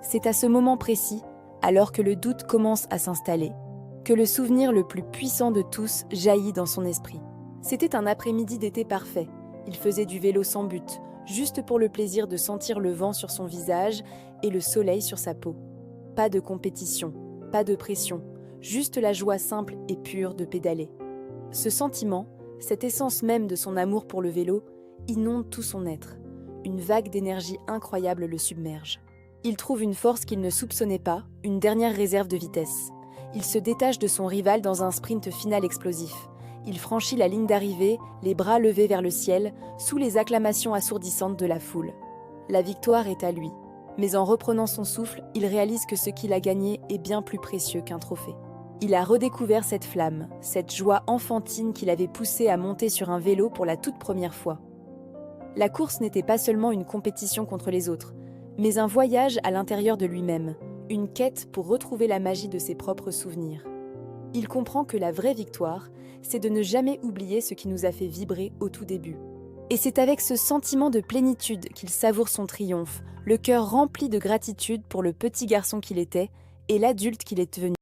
C'est à ce moment précis, alors que le doute commence à s'installer, que le souvenir le plus puissant de tous jaillit dans son esprit. C'était un après-midi d'été parfait. Il faisait du vélo sans but, juste pour le plaisir de sentir le vent sur son visage et le soleil sur sa peau. Pas de compétition, pas de pression, juste la joie simple et pure de pédaler. Ce sentiment, cette essence même de son amour pour le vélo, inonde tout son être. Une vague d'énergie incroyable le submerge. Il trouve une force qu'il ne soupçonnait pas, une dernière réserve de vitesse. Il se détache de son rival dans un sprint final explosif. Il franchit la ligne d'arrivée, les bras levés vers le ciel, sous les acclamations assourdissantes de la foule. La victoire est à lui. Mais en reprenant son souffle, il réalise que ce qu'il a gagné est bien plus précieux qu'un trophée. Il a redécouvert cette flamme, cette joie enfantine qui l'avait poussé à monter sur un vélo pour la toute première fois. La course n'était pas seulement une compétition contre les autres, mais un voyage à l'intérieur de lui-même, une quête pour retrouver la magie de ses propres souvenirs. Il comprend que la vraie victoire, c'est de ne jamais oublier ce qui nous a fait vibrer au tout début. Et c'est avec ce sentiment de plénitude qu'il savoure son triomphe, le cœur rempli de gratitude pour le petit garçon qu'il était et l'adulte qu'il est devenu.